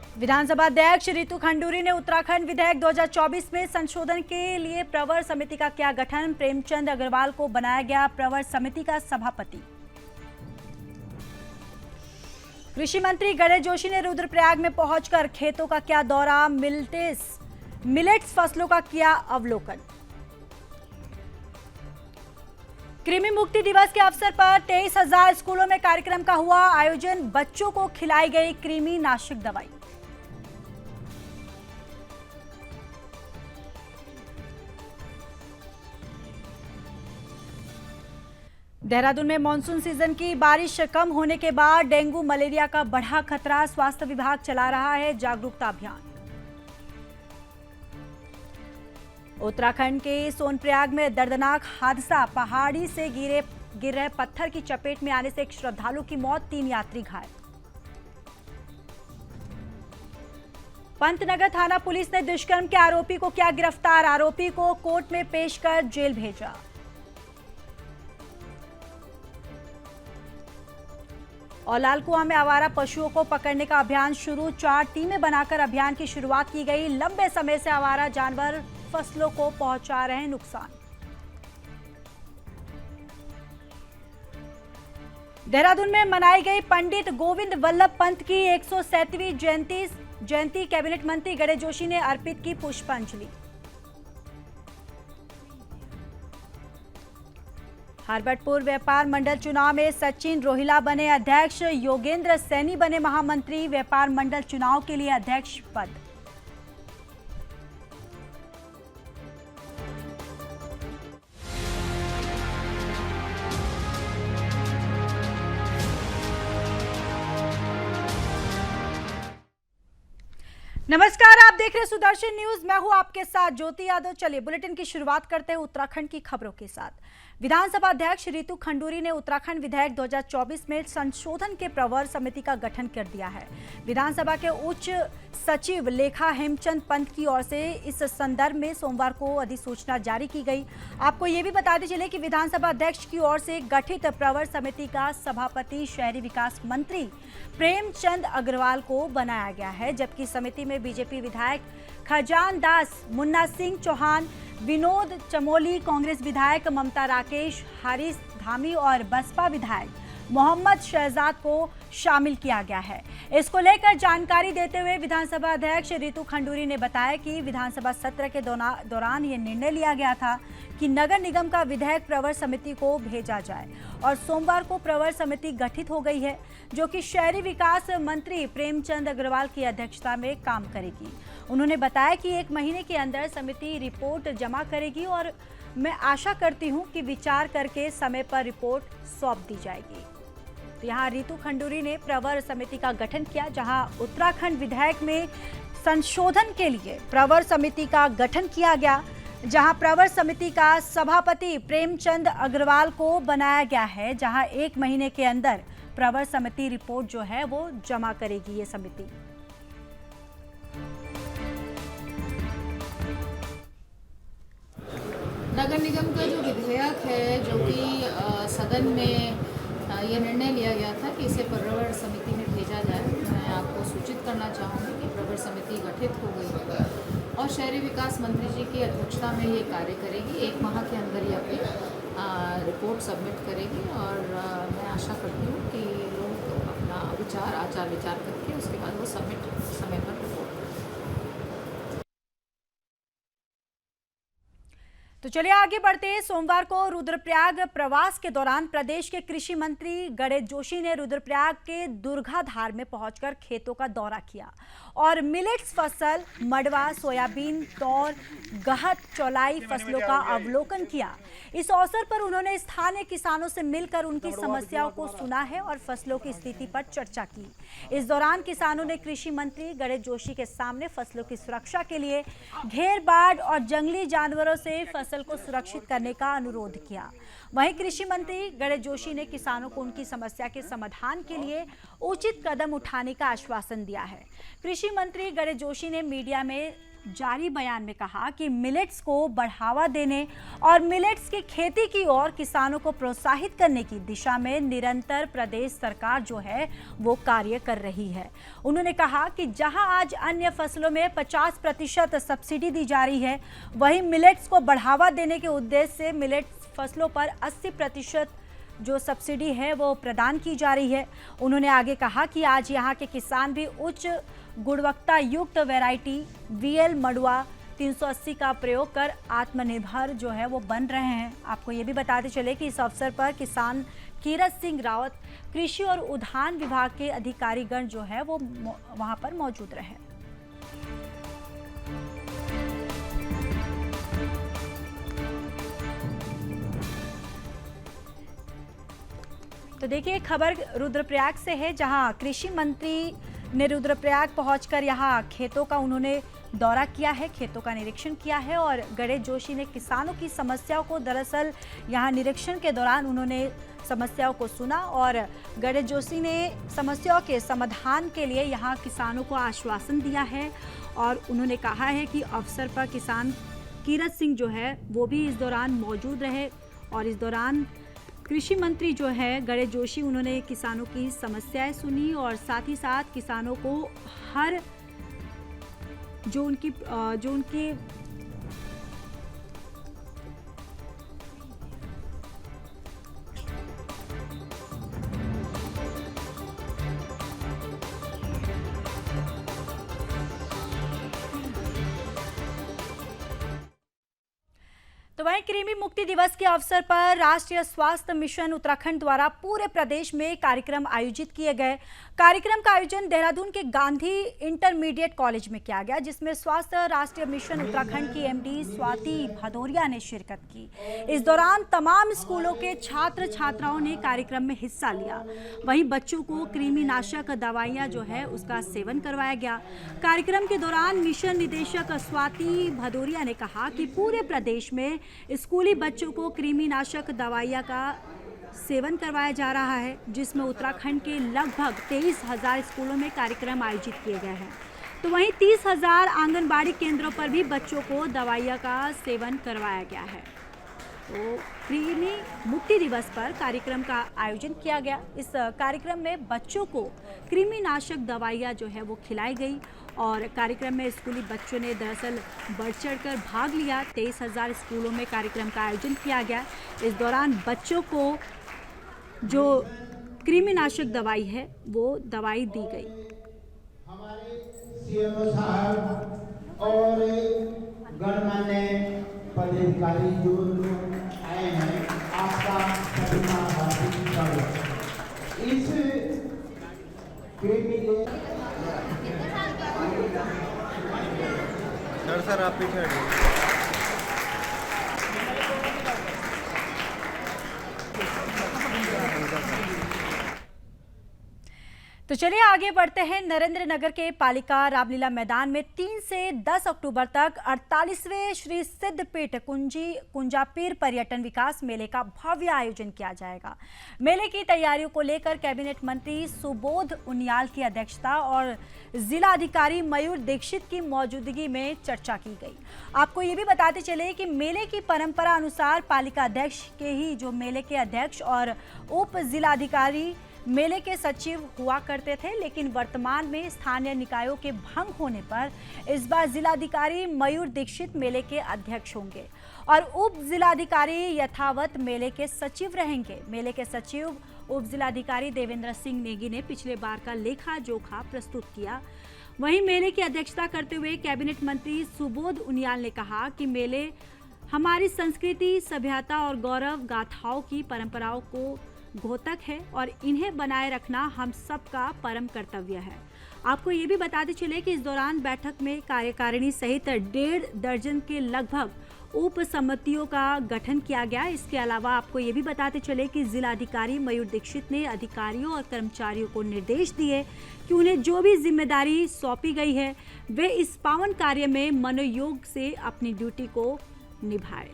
विधानसभा अध्यक्ष रितु खंडूरी ने उत्तराखंड विधेयक 2024 में संशोधन के लिए प्रवर समिति का किया गठन। प्रेमचंद अग्रवाल को बनाया गया प्रवर समिति का सभापति। कृषि मंत्री गणेश जोशी ने रुद्रप्रयाग में पहुंचकर खेतों का किया दौरा। मिलेट्स फसलों का किया अवलोकन। कृमि मुक्ति दिवस के अवसर पर 23,000 स्कूलों में कार्यक्रम का हुआ आयोजन। बच्चों को खिलाई गई कृमि नाशक दवाई। देहरादून में मानसून सीजन की बारिश कम होने के बाद डेंगू मलेरिया का बढ़ा खतरा। स्वास्थ्य विभाग चला रहा है जागरूकता अभियान। उत्तराखंड के सोनप्रयाग में दर्दनाक हादसा। पहाड़ी से गिर रहे पत्थर की चपेट में आने से एक श्रद्धालु की मौत, 3 यात्री घायल। पंतनगर थाना पुलिस ने दुष्कर्म के आरोपी को किया गिरफ्तार। आरोपी को कोर्ट में पेश कर जेल भेजा। और लालकुआं में आवारा पशुओं को पकड़ने का अभियान शुरू। 4 टीमें बनाकर अभियान की शुरुआत की गई। लंबे समय से आवारा जानवर फसलों को पहुंचा रहे हैं नुकसान। देहरादून में मनाई गई पंडित गोविंद वल्लभ पंत की 107वीं जयंती। कैबिनेट मंत्री गणेश जोशी ने अर्पित की पुष्पांजलि। हरबटपुर व्यापार मंडल चुनाव में सचिन रोहिला बने अध्यक्ष। योगेंद्र सैनी बने महामंत्री। व्यापार मंडल चुनाव के लिए अध्यक्ष पद। नमस्कार, आप देख रहे हैं सुदर्शन न्यूज। मैं हूं आपके साथ ज्योति यादव। चलिए बुलेटिन की शुरुआत करते हैं उत्तराखंड की खबरों के साथ। विधानसभा अध्यक्ष रितु खंडूरी ने उत्तराखंड विधेयक 2024 में संशोधन के प्रवर समिति का गठन कर दिया है। विधानसभा के उच्च सचिव लेखा हेमचंद पंत की ओर से इस संदर्भ में सोमवार को अधिसूचना जारी की गई। आपको ये भी बताते चले कि विधानसभा अध्यक्ष की ओर से गठित प्रवर समिति का सभापति शहरी विकास मंत्री प्रेमचंद अग्रवाल को बनाया गया है, जबकि समिति में बीजेपी विधायक खजान दास, मुन्ना सिंह चौहान, विनोद चमोली, कांग्रेस विधायक ममता राकेश, हारिस धामी और बसपा विधायक मोहम्मद शहजाद को शामिल किया गया है। इसको लेकर जानकारी देते हुए विधानसभा अध्यक्ष रितु खंडूरी ने बताया कि विधानसभा सत्र के दौरान ये निर्णय लिया गया था कि नगर निगम का विधेयक प्रवर समिति को भेजा जाए और सोमवार को प्रवर समिति गठित हो गई है, जो कि शहरी विकास मंत्री प्रेमचंद अग्रवाल की अध्यक्षता में काम करेगी। उन्होंने बताया कि 1 महीने के अंदर समिति रिपोर्ट जमा करेगी और मैं आशा करती हूं कि विचार करके समय पर रिपोर्ट सौंप दी जाएगी। तो यहाँ रितु खंडूरी ने प्रवर समिति का गठन किया, जहां उत्तराखंड विधेयक में संशोधन के लिए प्रवर समिति का गठन किया गया, जहां प्रवर समिति का सभापति प्रेमचंद अग्रवाल को बनाया गया है, जहां 1 महीने के अंदर प्रवर समिति रिपोर्ट जो है वो जमा करेगी ये समिति। नगर निगम का जो विधेयक है, जो कि सदन में ये निर्णय लिया गया था कि इसे प्रवर समिति में भेजा जाए, मैं आपको सूचित करना चाहूँगी कि प्रवर समिति गठित हो गई है और शहरी विकास मंत्री जी की अध्यक्षता में ये कार्य करेगी। 1 माह के अंदर ये अपनी रिपोर्ट सबमिट करेगी और मैं आशा करती हूँ कि लोग अपना आचार विचार करके उसके बाद वो सबमिट समय पर रिपोर्ट। तो चलिए आगे बढ़ते हैं। सोमवार को रुद्रप्रयाग प्रवास के दौरान प्रदेश के कृषि मंत्री गणेश जोशी ने रुद्रप्रयाग के दुर्गाधार में पहुंचकर खेतों का दौरा किया और मिलेट्स फसल, मडवा, सोयाबीन, तौर, गहत, चौलाई फसलों का अवलोकन किया। इस अवसर पर उन्होंने स्थानीय किसानों से मिलकर उनकी समस्याओं को सुना है और फसलों की स्थिति पर चर्चा की। इस दौरान किसानों ने कृषि मंत्री गणेश जोशी के सामने फसलों की सुरक्षा के लिए घेर, बाढ़ और जंगली जानवरों से फसल को सुरक्षित करने का अनुरोध किया। वहीं कृषि मंत्री गणेश जोशी ने किसानों को उनकी समस्या के समाधान के लिए उचित कदम उठाने का आश्वासन दिया है। कृषि मंत्री गणेश जोशी ने मीडिया में जारी बयान में कहा कि मिलेट्स को बढ़ावा देने और मिलेट्स की खेती की ओर किसानों को प्रोत्साहित करने की दिशा में निरंतर प्रदेश सरकार जो है वो कार्य कर रही है। उन्होंने कहा कि जहां आज अन्य फसलों में 50% सब्सिडी दी जा रही है, वहीं मिलेट्स को बढ़ावा देने के उद्देश्य से मिलेट्स फसलों पर 80% जो सब्सिडी है वो प्रदान की जा रही है। उन्होंने आगे कहा कि आज यहाँ के किसान भी उच्च गुणवत्ता युक्त वैरायटी VL मडुआ 380 का प्रयोग कर आत्मनिर्भर जो है वो बन रहे हैं। आपको ये भी बताते चले कि इस अवसर पर किसान कीरत सिंह रावत, कृषि और उद्यान विभाग के अधिकारीगण जो है वो वहां पर मौजूद रहे। तो देखिए, खबर रुद्रप्रयाग से है, जहां कृषि मंत्री ने रुद्रप्रयाग पहुंचकर यहां खेतों का उन्होंने दौरा किया है, खेतों का निरीक्षण किया है और गणेश जोशी ने किसानों की समस्याओं को दरअसल यहां निरीक्षण के दौरान उन्होंने समस्याओं को सुना और गणेश जोशी ने समस्याओं के समाधान के लिए यहां किसानों को आश्वासन दिया है और उन्होंने कहा है कि अवसर पर किसान कीरत सिंह जो है वो भी इस दौरान मौजूद रहे और इस दौरान कृषि मंत्री जो है गणेश जोशी उन्होंने किसानों की समस्याएं सुनी और साथ ही साथ किसानों को हर जो उनकी तो वहीं कृमि मुक्ति दिवस के अवसर पर राष्ट्रीय स्वास्थ्य मिशन उत्तराखंड द्वारा पूरे प्रदेश में कार्यक्रम आयोजित किए गए। कार्यक्रम का आयोजन देहरादून के गांधी इंटरमीडिएट कॉलेज में किया गया, जिसमें स्वास्थ्य राष्ट्रीय मिशन उत्तराखंड की MD स्वाति भदौरिया ने शिरकत की। इस दौरान तमाम स्कूलों के छात्र छात्राओं ने कार्यक्रम में हिस्सा लिया। वहीं बच्चों को कृमिनाशक दवाइयां जो है उसका सेवन करवाया गया। कार्यक्रम के दौरान मिशन निदेशक स्वाति भदौरिया ने कहा कि पूरे प्रदेश में स्कूली बच्चों को कृमिनाशक दवाइयां का सेवन करवाया जा रहा है, जिसमें उत्तराखंड के लगभग 23,000 स्कूलों में कार्यक्रम आयोजित किए गए हैं। तो वहीं 30,000 आंगनबाड़ी केंद्रों पर भी बच्चों को दवाइयां का सेवन करवाया गया है। तो कृमि मुक्ति दिवस पर कार्यक्रम का आयोजन किया गया। इस कार्यक्रम में बच्चों को कृमिनाशक दवाइयां जो है वो खिलाई गई और कार्यक्रम में स्कूली बच्चों ने दरअसल बढ़ चढ़कर भाग लिया। 23,000 स्कूलों में कार्यक्रम का आयोजन किया गया। इस दौरान बच्चों को जो कृमिनाशक दवाई है वो दवाई दी गई। हमारे CMO साहब और गणमान्य पदाधिकारी जो आए हैं, आपका सभी का हार्दिक स्वागत। इस सर आप पीछे हटिए। तो चलिए आगे बढ़ते हैं। नरेंद्र नगर के पालिका रामलीला मैदान में 3 से 10 अक्टूबर तक 48वें श्री सिद्धपीठ कुंजापीर पर्यटन विकास मेले का भव्य आयोजन किया जाएगा। मेले की तैयारियों को लेकर कैबिनेट मंत्री सुबोध उनियाल की अध्यक्षता और जिला अधिकारी मयूर दीक्षित की मौजूदगी में चर्चा की गई। आपको ये भी बताते चले कि मेले की परंपरा अनुसार पालिका अध्यक्ष के ही जो मेले के अध्यक्ष और उप जिलाधिकारी मेले के सचिव हुआ करते थे, लेकिन वर्तमान में स्थानीय निकायों के भंग होने पर इस बार जिलाधिकारी मयूर दीक्षित मेले के अध्यक्ष होंगे और उप जिलाधिकारी यथावत मेले के सचिव रहेंगे। मेले के सचिव उप जिलाधिकारी देवेंद्र सिंह नेगी ने पिछले बार का लेखा जोखा प्रस्तुत किया। वहीं मेले की अध्यक्षता करते हुए कैबिनेट मंत्री सुबोध उनियाल ने कहा कि मेले हमारी संस्कृति, सभ्यता और गौरव गाथाओं की परंपराओं को घोतक है और इन्हें बनाए रखना हम सबका परम कर्तव्य है। आपको ये भी बताते चले कि इस दौरान बैठक में कार्यकारिणी सहित 1.5 दर्जन के लगभग उप समितियों का गठन किया गया। इसके अलावा आपको ये भी बताते चले कि जिलाधिकारी मयूर दीक्षित ने अधिकारियों और कर्मचारियों को निर्देश दिए कि उन्हें जो भी जिम्मेदारी सौंपी गई है वे इस पावन कार्य में मनोयोग से अपनी ड्यूटी को निभाए।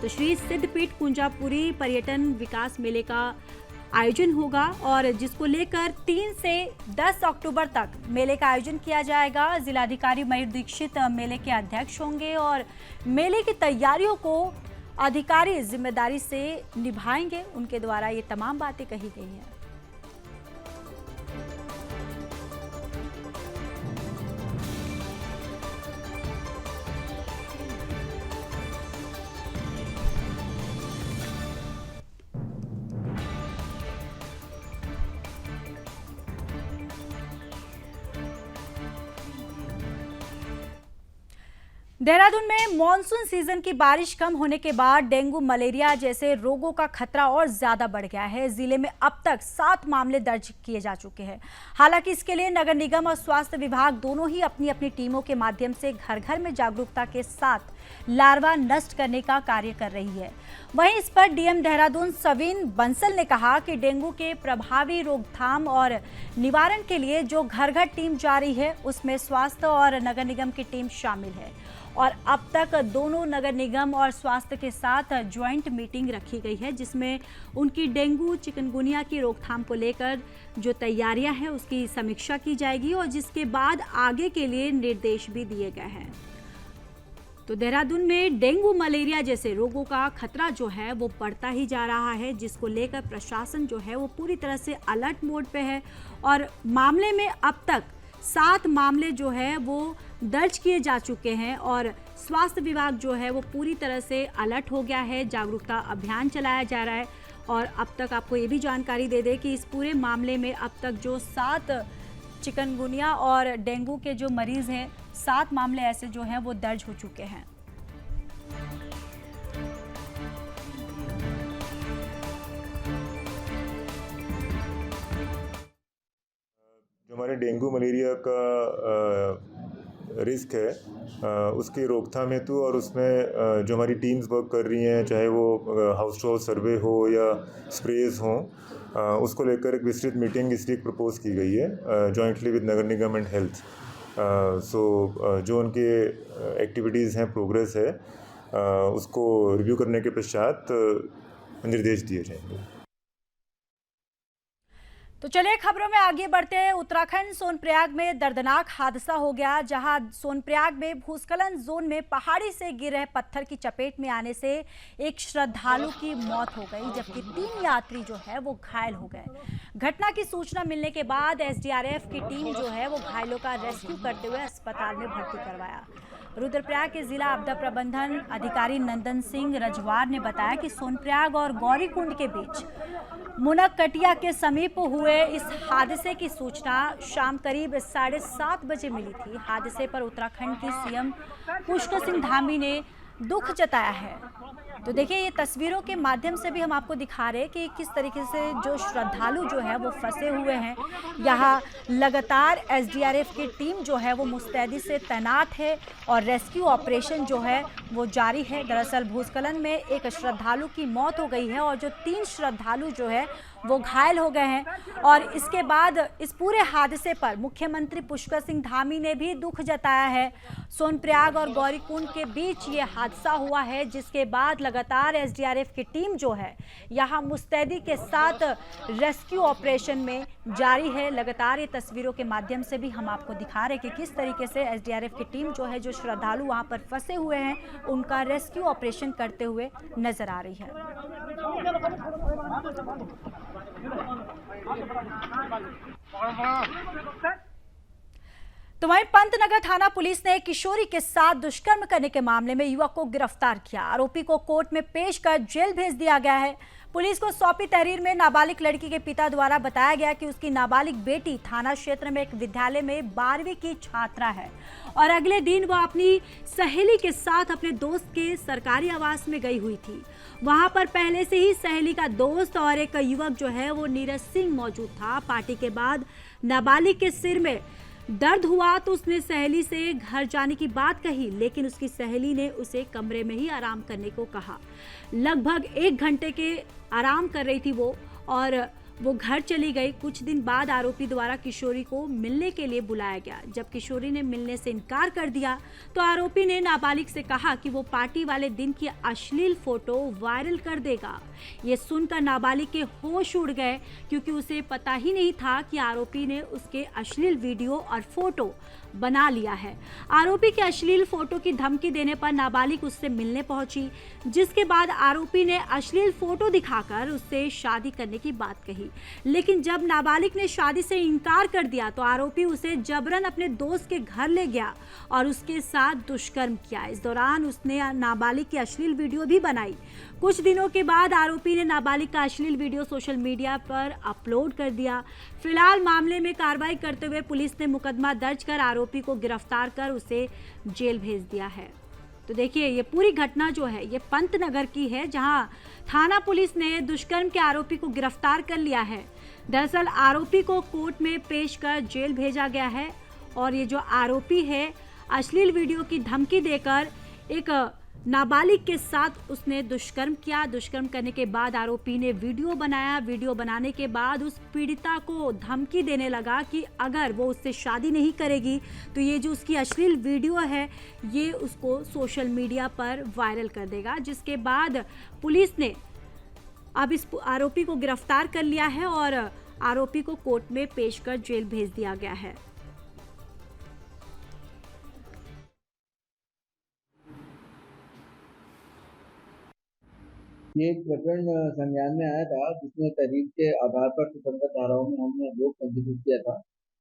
तो श्री सिद्धपीठ कुंजापुरी पर्यटन विकास मेले का आयोजन होगा और जिसको लेकर 3 से 10 अक्टूबर तक मेले का आयोजन किया जाएगा। जिलाधिकारी मयूर दीक्षित मेले के अध्यक्ष होंगे और मेले की तैयारियों को अधिकारी जिम्मेदारी से निभाएंगे। उनके द्वारा ये तमाम बातें कही गई हैं। देहरादून में मॉनसून सीजन की बारिश कम होने के बाद डेंगू मलेरिया जैसे रोगों का खतरा और ज्यादा बढ़ गया है। जिले में अब तक 7 मामले दर्ज किए जा चुके हैं। हालांकि इसके लिए नगर निगम और स्वास्थ्य विभाग दोनों ही अपनी अपनी टीमों के माध्यम से घर घर में जागरूकता के साथ लार्वा नष्ट करने का कार्य कर रही है। वहीं इस पर डीएम देहरादून सवीन बंसल ने कहा कि डेंगू के प्रभावी रोकथाम और निवारण के लिए जो घर घर टीम जारी है उसमें स्वास्थ्य और नगर निगम की टीम शामिल है और अब तक दोनों नगर निगम और स्वास्थ्य के साथ ज्वाइंट मीटिंग रखी गई है, जिसमें उनकी डेंगू चिकनगुनिया की रोकथाम को लेकर जो तैयारियां हैं उसकी समीक्षा की जाएगी और जिसके बाद आगे के लिए निर्देश भी दिए गए हैं। तो देहरादून में डेंगू मलेरिया जैसे रोगों का खतरा जो है वो बढ़ता ही जा रहा है, जिसको लेकर प्रशासन जो है वो पूरी तरह से अलर्ट मोड पे है और मामले में अब तक 7 मामले जो है वो दर्ज किए जा चुके हैं और स्वास्थ्य विभाग जो है वो पूरी तरह से अलर्ट हो गया है। जागरूकता अभियान चलाया जा रहा है और अब तक आपको ये भी जानकारी दे दें कि इस पूरे मामले में अब तक जो 7 चिकनगुनिया और डेंगू के जो मरीज हैं 7 मामले ऐसे जो हैं वो दर्ज हो चुके हैं। जो हमारे डेंगू मलेरिया का रिस्क है उसकी रोकथाम हेतु और उसमें जो हमारी टीम्स वर्क कर रही हैं, चाहे वो हाउस टू हाउस सर्वे हो या स्प्रेज हों, उसको लेकर एक विस्तृत मीटिंग इस वीक प्रपोज की गई है jointly with Nagar Nigam and health. जो उनके एक्टिविटीज़ हैं, प्रोग्रेस है, उसको रिव्यू करने के पश्चात निर्देश दिए जाएंगे। तो चलिए खबरों में आगे बढ़ते हैं। उत्तराखंड सोनप्रयाग में दर्दनाक हादसा हो गया, जहां सोनप्रयाग में भूस्खलन जोन में पहाड़ी से गिर रहे पत्थर की चपेट में आने से एक श्रद्धालु की मौत हो गई, जबकि 3 यात्री जो है वो घायल हो गए। घटना की सूचना मिलने के बाद एसडीआरएफ की टीम जो है वो घायलों का रेस्क्यू करते हुए अस्पताल में भर्ती करवाया। रुद्रप्रयाग के जिला आपदा प्रबंधन अधिकारी नंदन सिंह रजवार ने बताया कि सोनप्रयाग और गौरीकुंड के बीच मुनककटिया के समीप हुए इस हादसे की सूचना शाम करीब 7:30 बजे मिली थी। हादसे पर उत्तराखंड की सीएम पुष्कर सिंह धामी ने दुख जताया है। तो देखिए ये तस्वीरों के माध्यम से भी हम आपको दिखा रहे हैं कि किस तरीके से जो श्रद्धालु जो है वो फंसे हुए हैं। यहाँ लगातार एसडीआरएफ की टीम जो है वो मुस्तैदी से तैनात है और रेस्क्यू ऑपरेशन जो है वो जारी है। दरअसल भूस्खलन में एक श्रद्धालु की मौत हो गई है और जो 3 श्रद्धालु जो है वो घायल हो गए हैं और इसके बाद इस पूरे हादसे पर मुख्यमंत्री पुष्कर सिंह धामी ने भी दुख जताया है। सोनप्रयाग और गौरीकुंड के बीच ये हादसा हुआ है, जिसके बाद लगातार एसडीआरएफ की टीम जो है यहाँ मुस्तैदी के साथ रेस्क्यू ऑपरेशन में जारी है। लगातार ये तस्वीरों के माध्यम से भी हम आपको दिखा रहे हैं कि किस तरीके से एसडीआरएफ की टीम जो है, जो श्रद्धालु वहाँ पर फंसे हुए हैं, उनका रेस्क्यू ऑपरेशन करते हुए नजर आ रही है। तो वहीं पंतनगर थाना पुलिस ने एक किशोरी के साथ दुष्कर्म करने के मामले में युवक को गिरफ्तार किया। आरोपी को कोर्ट में पेश कर जेल भेज दिया गया है। पुलिस को सौंपी तहरीर में नाबालिग लड़की के पिता द्वारा बताया गया कि उसकी नाबालिग बेटी थाना क्षेत्र में एक विद्यालय में 12वीं की छात्रा है और अगले दिन वह अपनी सहेली के साथ अपने दोस्त के सरकारी आवास में गई हुई थी। वहां पर पहले से ही सहेली का दोस्त और एक युवक जो है वो नीरज सिंह मौजूद था। पार्टी के बाद नाबालिग के सिर में दर्द हुआ तो उसने सहेली से घर जाने की बात कही, लेकिन उसकी सहेली ने उसे कमरे में ही आराम करने को कहा। लगभग 1 घंटे के आराम कर रही थी वो और वो घर चली गई। कुछ दिन बाद आरोपी द्वारा किशोरी को मिलने के लिए बुलाया गया। जब किशोरी ने मिलने से इनकार कर दिया तो आरोपी ने नाबालिग से कहा कि वो पार्टी वाले दिन की अश्लील फोटो वायरल कर देगा। ये सुनकर नाबालिग के होश उड़ गए, क्योंकि उसे पता ही नहीं था कि आरोपी ने उसके अश्लील वीडियो और फोटो बना लिया है। आरोपी के अश्लील फोटो की धमकी देने पर नाबालिग उससे मिलने पहुंची, जिसके बाद आरोपी ने अश्लील फोटो दिखाकर उससे शादी करने की बात कही। लेकिन जब नाबालिग ने शादी से इनकार कर दिया तो आरोपी उसे जबरन अपने दोस्त के घर ले गया और उसके साथ दुष्कर्म किया। इस दौरान उसने नाबालिग की अश्लील वीडियो भी बनाई। कुछ दिनों के बाद आरोपी ने नाबालिग का अश्लील वीडियो सोशल मीडिया पर अपलोड कर दिया। फिलहाल मामले में कार्रवाई करते हुए पुलिस ने मुकदमा दर्ज कर आरोपी को गिरफ्तार कर उसे जेल भेज दिया है। तो देखिए, ये पूरी घटना जो है ये पंतनगर की है, जहां थाना पुलिस ने दुष्कर्म के आरोपी को गिरफ्तार कर लिया है। दरअसल आरोपी को कोर्ट में पेश कर जेल भेजा गया है और ये जो आरोपी है, अश्लील वीडियो की धमकी देकर एक नाबालिग के साथ उसने दुष्कर्म किया। दुष्कर्म करने के बाद आरोपी ने वीडियो बनाया। वीडियो बनाने के बाद उस पीड़िता को धमकी देने लगा कि अगर वो उससे शादी नहीं करेगी तो ये जो उसकी अश्लील वीडियो है ये उसको सोशल मीडिया पर वायरल कर देगा। जिसके बाद पुलिस ने अब इस आरोपी को गिरफ्तार कर लिया है और आरोपी को कोर्ट में पेश कर जेल भेज दिया गया है। ये एक प्रकरण संज्ञान में आया था, जिसमें तहरीर के आधार पर सुसंगत धाराओं में हमने आरोप पंजीकृत किया था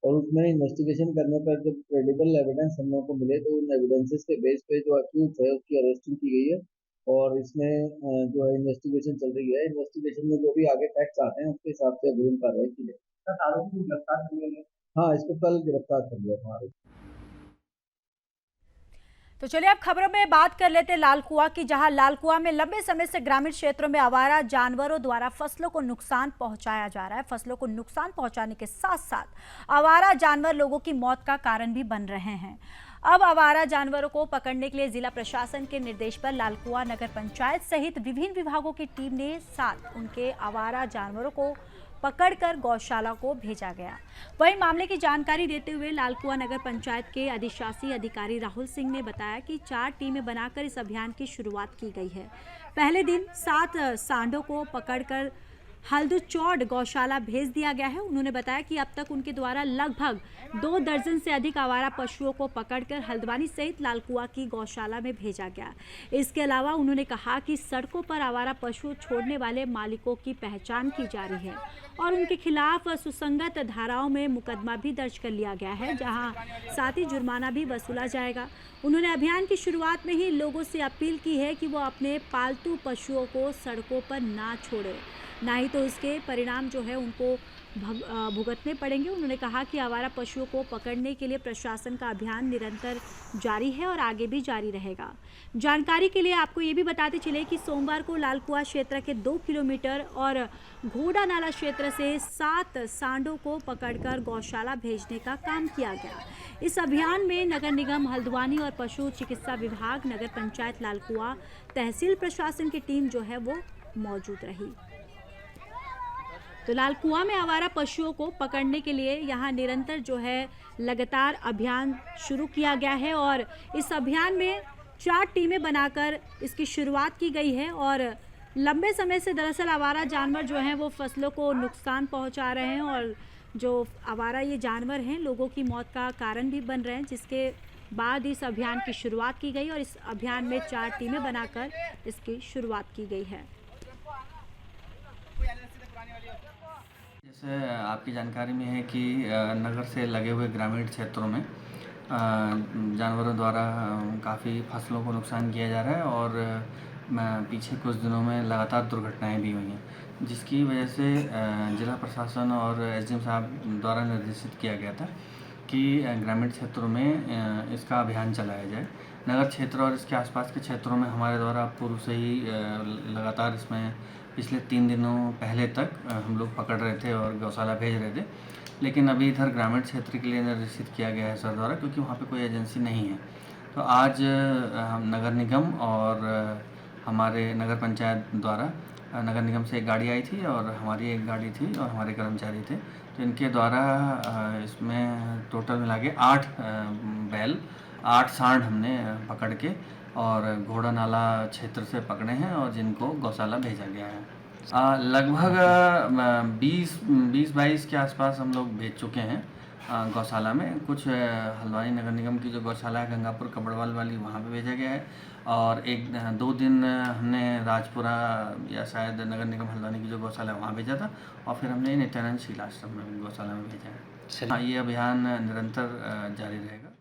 और उसमें इन्वेस्टिगेशन करने पर जब क्रेडिबल एविडेंस हम लोगों को मिले तो उन एविडेंसेस के बेस पे जो अक्यूज है उसकी अरेस्टिंग की गई है और इसमें जो है इन्वेस्टिगेशन चल रही है। इन्वेस्टिगेशन में जो भी आगे फैक्ट्स आते हैं उसके हिसाब से अग्रिम कार्रवाई की जाए। आरोपी को गिरफ्तार कर लिया? हाँ, इसको कल गिरफ्तार कर लिया था। तो चलिए अब खबरों में बात कर लेते हैं लालकुआं की, जहां लालकुआं में लंबे समय से ग्रामीण क्षेत्रों में आवारा जानवरों द्वारा फसलों को नुकसान पहुंचाया जा रहा है। फसलों को नुकसान पहुंचाने के साथ साथ आवारा जानवर लोगों की मौत का कारण भी बन रहे हैं। अब आवारा जानवरों को पकड़ने के लिए जिला प्रशासन के निर्देश पर लालकुआं नगर पंचायत सहित विभिन्न विभागों की टीम ने साथ उनके आवारा जानवरों को पकड़कर गौशाला को भेजा गया। वहीं मामले की जानकारी देते हुए लालकुआं नगर पंचायत के अधिशासी अधिकारी राहुल सिंह ने बताया कि 4 टीमें बनाकर इस अभियान की शुरुआत की गई है। पहले दिन 7 सांडों को पकड़कर हल्दुचौड़ गौशाला भेज दिया गया है। उन्होंने बताया कि अब तक उनके द्वारा लगभग 2 दर्जन से अधिक आवारा पशुओं को पकड़कर हल्द्वानी सहित लालकुआं की गौशाला में भेजा गया। इसके अलावा उन्होंने कहा कि सड़कों पर आवारा पशु छोड़ने वाले मालिकों की पहचान की जा रही है और उनके खिलाफ सुसंगत धाराओं में मुकदमा भी दर्ज कर लिया गया है, जहां साथ ही जुर्माना भी वसूला जाएगा। उन्होंने अभियान की शुरुआत में ही लोगों से अपील की है कि वो अपने पालतू पशुओं को सड़कों पर ना छोड़े, ना ही तो इसके परिणाम जो है उनको भुगतने पड़ेंगे। उन्होंने कहा कि आवारा पशुओं को पकड़ने के लिए प्रशासन का अभियान निरंतर जारी है और आगे भी जारी रहेगा। जानकारी के लिए आपको ये भी बताते चले कि सोमवार को लालकुआं क्षेत्र के 2 किलोमीटर और घोड़ा नाला क्षेत्र से 7 सांडों को पकड़कर गौशाला भेजने का काम किया गया। इस अभियान में नगर निगम हल्द्वानी और पशु चिकित्सा विभाग, नगर पंचायत लालकुआं, तहसील प्रशासन की टीम जो है वो मौजूद रही। तो लालकुआं में आवारा पशुओं को पकड़ने के लिए यहाँ निरंतर जो है लगातार अभियान शुरू किया गया है और इस अभियान में 4 टीमें बनाकर इसकी शुरुआत की गई है। और लंबे समय से दरअसल आवारा जानवर जो हैं वो फसलों को नुकसान पहुंचा रहे हैं और जो आवारा ये जानवर हैं लोगों की मौत का कारण भी बन रहे हैं, जिसके बाद इस अभियान की शुरुआत की गई और इस अभियान में 4 टीमें बनाकर इसकी शुरुआत की गई है। जैसे आपकी जानकारी में है कि नगर से लगे हुए ग्रामीण क्षेत्रों में जानवरों द्वारा काफ़ी फसलों को नुकसान किया जा रहा है और पीछे कुछ दिनों में लगातार दुर्घटनाएं भी हुई हैं, जिसकी वजह से जिला प्रशासन और एसडीएम साहब द्वारा निर्देशित किया गया था कि ग्रामीण क्षेत्रों में इसका अभियान चलाया जाए। नगर क्षेत्र और इसके आसपास के क्षेत्रों में हमारे द्वारा पूर्व से ही लगातार इसमें पिछले 3 दिनों पहले तक हम लोग पकड़ रहे थे और गौशाला भेज रहे थे, लेकिन अभी इधर ग्रामीण क्षेत्र के लिए निर्देशित किया गया है सर द्वारा, क्योंकि वहाँ पे कोई एजेंसी नहीं है। तो आज हम नगर निगम और हमारे नगर पंचायत द्वारा, नगर निगम से एक गाड़ी आई थी और हमारी एक गाड़ी थी और हमारे कर्मचारी थे, तो इनके द्वारा इसमें टोटल मिला के 8 बैल 8 सांड हमने पकड़ के और घोड़ा नाला क्षेत्र से पकड़े हैं और जिनको गौशाला भेजा गया है। लगभग 20-22 के आसपास हम लोग भेज चुके हैं गौशाला में। कुछ हल्द्वानी नगर निगम की जो गौशाला है गंगापुर कबड़वाल वाली, वहाँ पे भेजा गया है, और 1-2 दिन हमने राजपुरा या शायद नगर निगम हल्द्वानी की जो गौशाला है वहाँ भेजा था, और फिर हमने नित्यानंद शील आश्रम में गौशाला में भेजा है। हाँ, ये अभियान निरंतर जारी रहेगा।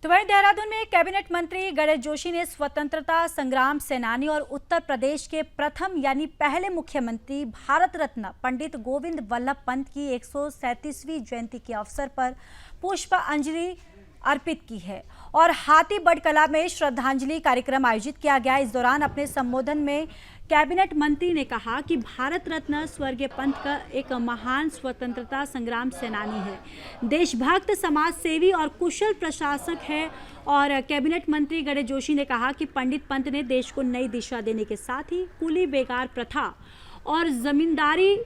तो वहीं देहरादून में कैबिनेट मंत्री गणेश जोशी ने स्वतंत्रता संग्राम सेनानी और उत्तर प्रदेश के प्रथम यानी पहले मुख्यमंत्री भारत रत्न पंडित गोविंद वल्लभ पंत की 137वीं जयंती के अवसर पर पुष्पांजलि अर्पित की है और हाथीबढ़ कला में श्रद्धांजलि कार्यक्रम आयोजित किया गया। इस दौरान अपने संबोधन में कैबिनेट मंत्री ने कहा कि भारत रत्न स्वर्गीय पंत का एक महान स्वतंत्रता संग्राम सेनानी है, देशभक्त, समाज सेवी और कुशल प्रशासक है। और कैबिनेट मंत्री गणेश जोशी ने कहा कि पंडित पंत ने देश को नई दिशा देने के साथ ही कुली बेगार प्रथा और जमींदारी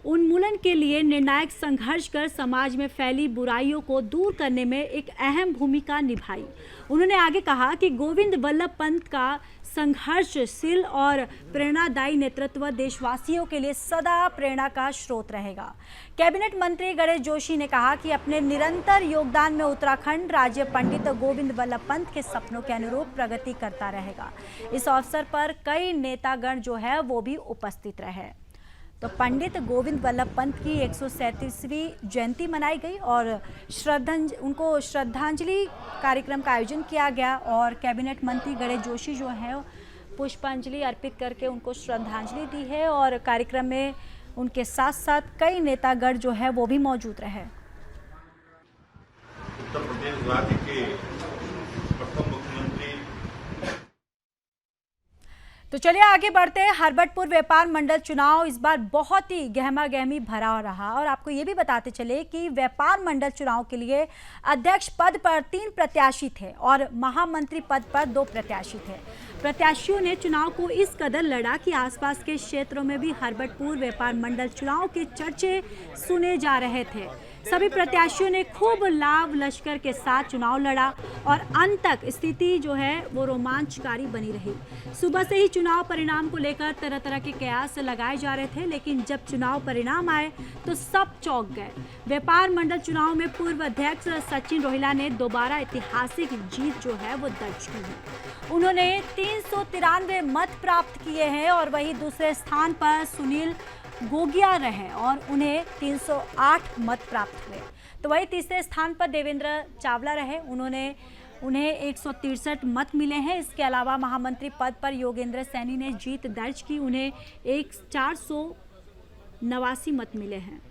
उन्मूलन के लिए निर्णायक संघर्ष कर समाज में फैली बुराइयों को दूर करने में एक अहम भूमिका निभाई। उन्होंने आगे कहा कि गोविंद वल्लभ पंत का संघर्षशील और प्रेरणादायी नेतृत्व देशवासियों के लिए सदा प्रेरणा का स्रोत रहेगा। कैबिनेट मंत्री गणेश जोशी ने कहा कि अपने निरंतर योगदान में उत्तराखंड राज्य पंडित गोविंद वल्लभ पंत के सपनों के अनुरूप प्रगति करता रहेगा। इस अवसर पर कई नेतागण जो है वो भी उपस्थित रहे। तो पंडित गोविंद वल्लभ पंत की 137वीं जयंती मनाई गई और उनको श्रद्धांजलि कार्यक्रम का आयोजन किया गया और कैबिनेट मंत्री गणेश जोशी जो है पुष्पांजलि अर्पित करके उनको श्रद्धांजलि दी है और कार्यक्रम में उनके साथ साथ कई नेतागण जो है वो भी मौजूद रहे। उत्तर प्रदेश राज्य के प्रथम मुख्यमंत्री। तो चलिए आगे बढ़ते हैं। हरबटपुर व्यापार मंडल चुनाव इस बार बहुत ही गहमा गहमी भरा रहा और आपको ये भी बताते चले कि व्यापार मंडल चुनाव के लिए अध्यक्ष पद पर 3 प्रत्याशी थे और महामंत्री पद पर 2 प्रत्याशी थे। प्रत्याशियों ने चुनाव को इस कदर लड़ा कि आसपास के क्षेत्रों में भी हरबटपुर व्यापार मंडल चुनाव के चर्चे सुने जा रहे थे। सभी प्रत्याशियों ने खूब लाभ लश्कर के साथ चुनाव लड़ा और अंत तक स्थिति जो है वो रोमांचकारी बनी रही। सुबह से ही चुनाव परिणाम को लेकर तरह तरह के कयास लगाए जा रहे थे, लेकिन जब चुनाव परिणाम आए तो सब चौंक गए। व्यापार मंडल चुनाव में पूर्व अध्यक्ष सचिन रोहिला ने दोबारा ऐतिहासिक जीत जो है वो दर्ज की है। उन्होंने 393 मत प्राप्त किए हैं और वहीं दूसरे स्थान पर सुनील गोगिया रहे और उन्हें 308 मत प्राप्त हुए। तो वही तीसरे स्थान पर देवेंद्र चावला रहे, उन्हें 163 मत मिले हैं। इसके अलावा महामंत्री पद पर योगेंद्र सैनी ने जीत दर्ज की, उन्हें 489 मत मिले हैं।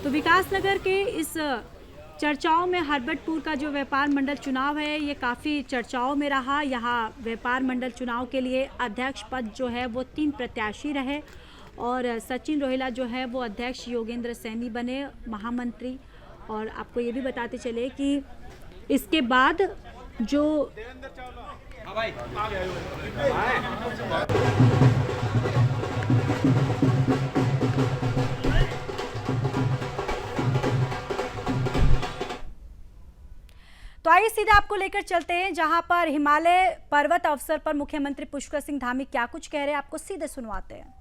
तो विकासनगर के इस चर्चाओं में हरबटपुर का जो व्यापार मंडल चुनाव है ये काफ़ी चर्चाओं में रहा। यहाँ व्यापार मंडल चुनाव के लिए अध्यक्ष पद जो है वो 3 प्रत्याशी रहे और सचिन रोहिला जो है वो अध्यक्ष, योगेंद्र सैनी बने महामंत्री। और आपको ये भी बताते चले कि इसके बाद जो तो आइए सीधे आपको लेकर चलते हैं जहां पर हिमालय पर्वत अवसर पर मुख्यमंत्री पुष्कर सिंह धामी क्या कुछ कह रहे हैं, आपको सीधे सुनवाते हैं।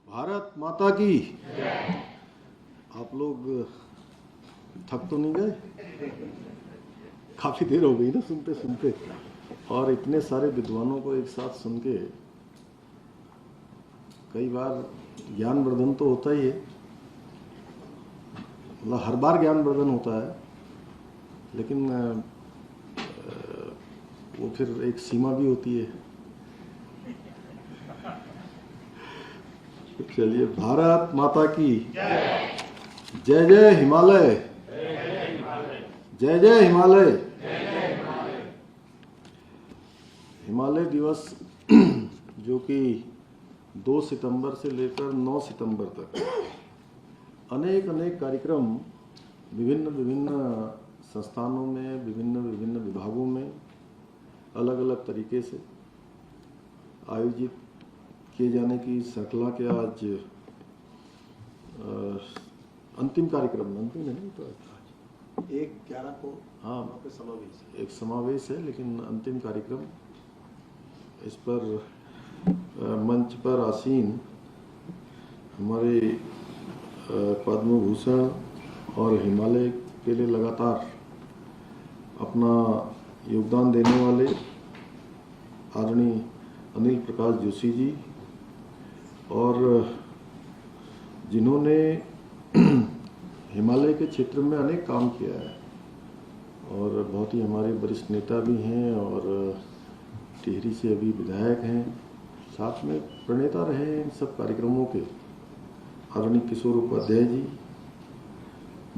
भारत माता की। आप लोग थक तो नहीं गए? काफी देर हो गई ना सुनते सुनते, और इतने सारे विद्वानों को एक साथ सुन के कई बार ज्ञानवर्धन तो होता ही है, मतलब हर बार ज्ञानवर्धन होता है, लेकिन वो फिर एक सीमा भी होती है। चलिए, भारत माता की जय जय हिमालय, जय जय हिमालय। हिमालय दिवस जो कि 2 सितंबर से लेकर 9 सितंबर तक अनेक कार्यक्रम विभिन्न संस्थानों में, विभिन्न विभागों में अलग अलग तरीके से आयोजित किए जाने की श्रृंखला के आज अंतिम कार्यक्रम अंतिम नहीं तो 1/11 को हाँ वहाँ पे समावेश एक समावेश है, लेकिन अंतिम कार्यक्रम इस पर मंच पर आसीन हमारे पद्म भूषण और हिमालय के लिए लगातार अपना योगदान देने वाले आदरणीय अनिल प्रकाश जोशी जी और जिन्होंने हिमालय के क्षेत्र में अनेक काम किया है और बहुत ही हमारे वरिष्ठ नेता भी हैं और टिहरी से अभी विधायक हैं, साथ में प्रणेता रहे इन सब कार्यक्रमों के आदरणीय किशोर उपाध्याय जी,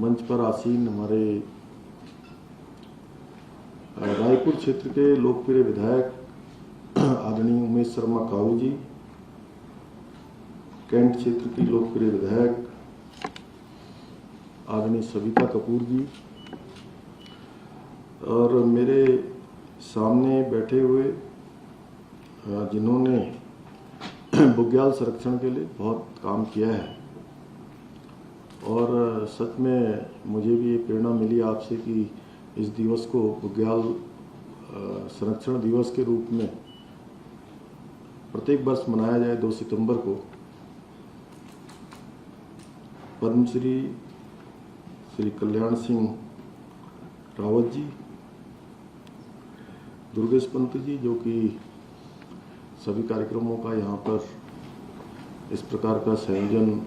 मंच पर आसीन हमारे रायपुर क्षेत्र के लोकप्रिय विधायक आदरणीय उमेश शर्मा काऊ जी, कैंट क्षेत्र की लोकप्रिय विधायक आदरणीय सविता कपूर जी और मेरे सामने बैठे हुए जिन्होंने बुग्याल संरक्षण के लिए बहुत काम किया है और सच में मुझे भी ये प्रेरणा मिली आपसे कि इस दिवस को बुग्याल संरक्षण दिवस के रूप में प्रत्येक वर्ष मनाया जाए 2 सितंबर को। पद्मश्री श्री कल्याण सिंह रावत जी, दुर्गेश पंत जी जो कि सभी कार्यक्रमों का यहाँ पर इस प्रकार का संयोजन,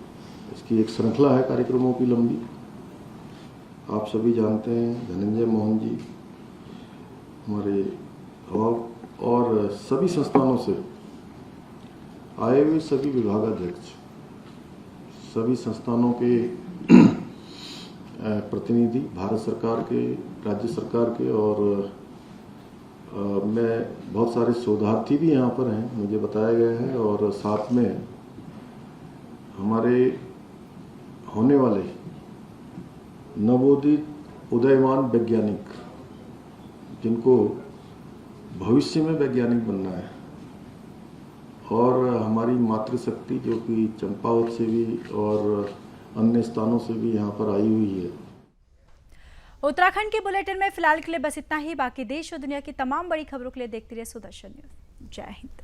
इसकी एक श्रृंखला है कार्यक्रमों की लंबी, आप सभी जानते हैं, धनंजय मोहन जी हमारे और सभी संस्थानों से आए हुए सभी विभागाध्यक्ष, सभी संस्थानों के प्रतिनिधि, भारत सरकार के, राज्य सरकार के और मैं बहुत सारे शोधार्थी भी यहाँ पर हैं मुझे बताया गया है और साथ में हमारे होने वाले नवोदित उदयमान वैज्ञानिक जिनको भविष्य में वैज्ञानिक बनना है और हमारी मातृशक्ति जो कि चंपावत से भी और अन्य स्थानों से भी यहाँ पर आई हुई है। उत्तराखंड के बुलेटिन में फिलहाल के लिए बस इतना ही। बाकी देश और दुनिया की तमाम बड़ी खबरों के लिए देखते रहिए सुदर्शन न्यूज। जय हिंद।